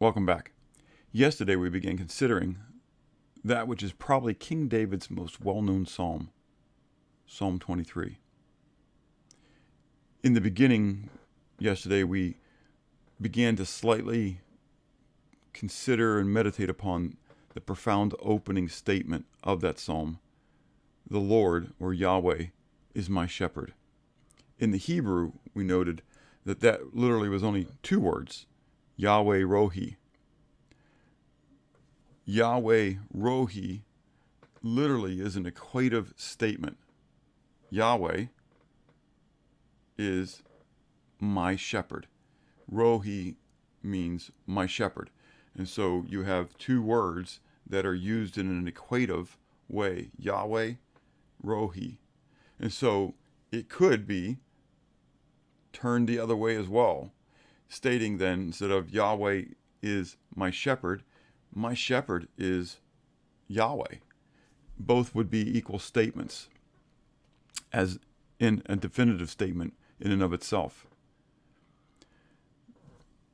Welcome back. Yesterday we began considering that which is probably King David's most well-known psalm, Psalm 23. In the beginning, yesterday, we began to slightly consider and meditate upon the profound opening statement of that psalm. The Lord, or Yahweh, is my shepherd. In the Hebrew, we noted that literally was only two words, Yahweh Rohi. Yahweh Rohi literally is an equative statement. Yahweh is my shepherd. Rohi means my shepherd. And so you have two words that are used in an equative way. Yahweh, Rohi. And so it could be turned the other way as well, stating then, instead of Yahweh is my shepherd is Yahweh. Both would be equal statements, as in a definitive statement in and of itself.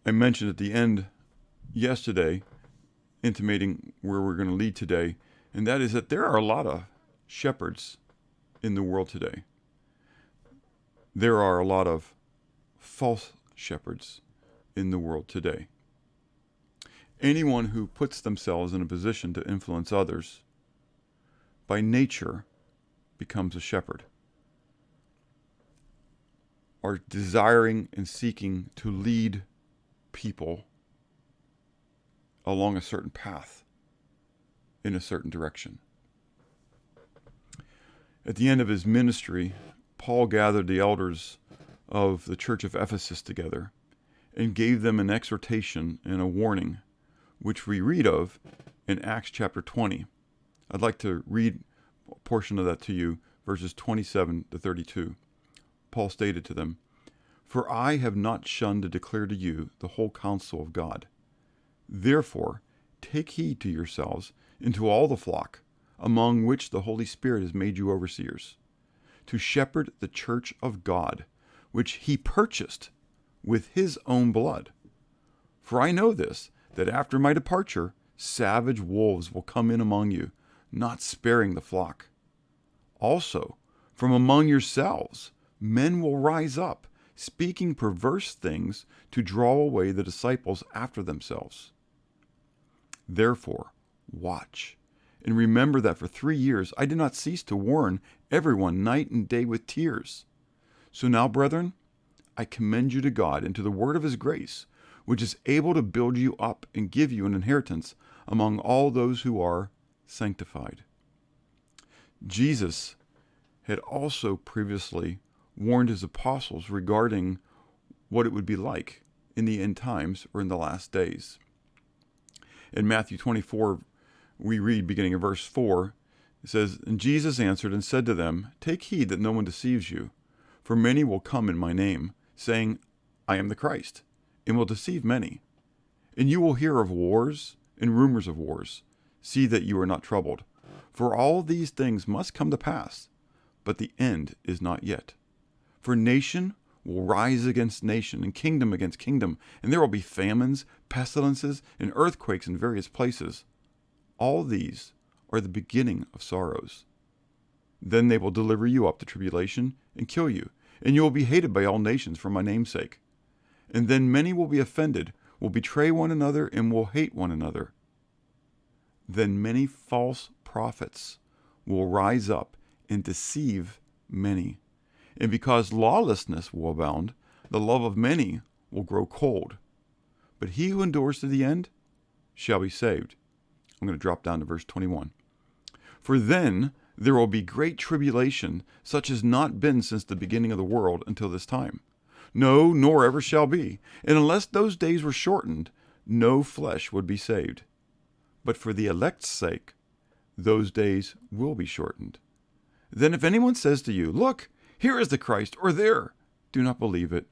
I mentioned at the end yesterday, intimating where we're going to lead today, and that is that there are a lot of shepherds in the world today. There are a lot of false shepherds in the world today. Anyone who puts themselves in a position to influence others, by nature, becomes a shepherd, or desiring and seeking to lead people along a certain path in a certain direction. At the end of his ministry, Paul gathered the elders of the church of Ephesus together and gave them an exhortation and a warning, which we read of in Acts chapter 20. I'd like to read a portion of that to you, verses 27 to 32. Paul stated to them, "For I have not shunned to declare to you the whole counsel of God. Therefore, take heed to yourselves and to all the flock, among which the Holy Spirit has made you overseers, to shepherd the church of God, which he purchased with his own blood. For I know this, that after my departure, savage wolves will come in among you, not sparing the flock. Also, from among yourselves, men will rise up, speaking perverse things to draw away the disciples after themselves. Therefore, watch, and remember that for 3 years I did not cease to warn everyone night and day with tears. So now, brethren, I commend you to God and to the word of his grace, which is able to build you up and give you an inheritance among all those who are sanctified." Jesus had also previously warned his apostles regarding what it would be like in the end times or in the last days. In Matthew 24, we read, beginning in verse 4, it says, "And Jesus answered and said to them, Take heed that no one deceives you, for many will come in my name, saying, I am the Christ, and will deceive many. And you will hear of wars and rumors of wars. See that you are not troubled. For all these things must come to pass, but the end is not yet. For nation will rise against nation, and kingdom against kingdom, and there will be famines, pestilences, and earthquakes in various places. All these are the beginning of sorrows. Then they will deliver you up to tribulation and kill you, and you will be hated by all nations for my name's sake. And then many will be offended, will betray one another, and will hate one another. Then many false prophets will rise up and deceive many. And because lawlessness will abound, the love of many will grow cold. But he who endures to the end shall be saved." I'm going to drop down to verse 21. "For then there will be great tribulation, such as not been since the beginning of the world until this time. No, nor ever shall be. And unless those days were shortened, no flesh would be saved. But for the elect's sake, those days will be shortened. Then if anyone says to you, Look, here is the Christ, or there, do not believe it.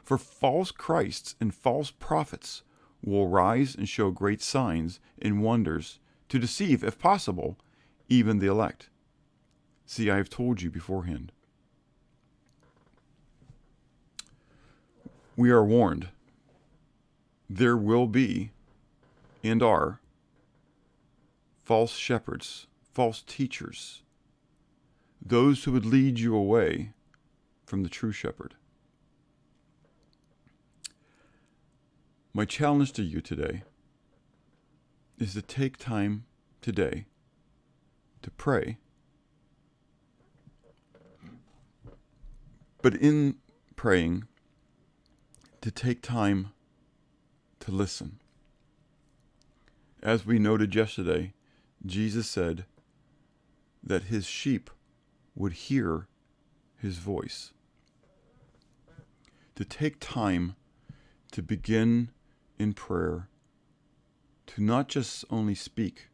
For false Christs and false prophets will rise and show great signs and wonders to deceive, if possible, even the elect. See, I have told you beforehand." We are warned. There will be and are false shepherds, false teachers, those who would lead you away from the true shepherd. My challenge to you today is to take time today to pray, but in praying, to take time to listen. As we noted yesterday, Jesus said that his sheep would hear his voice. To take time to begin in prayer, to not just only speak,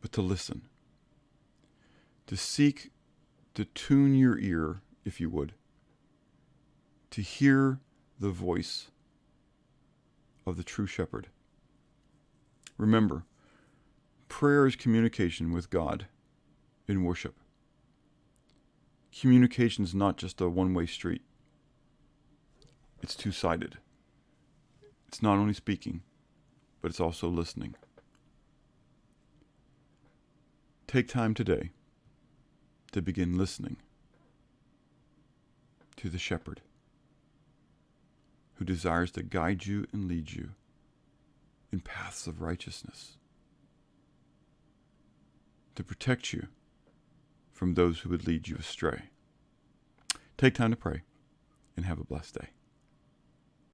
but to listen. To seek to tune your ear, if you would, to hear the voice of the true shepherd. Remember, prayer is communication with God in worship. Communication is not just a one-way street. It's two-sided. It's not only speaking, but it's also listening. Take time today to begin listening to the shepherd who desires to guide you and lead you in paths of righteousness, to protect you from those who would lead you astray. Take time to pray and have a blessed day.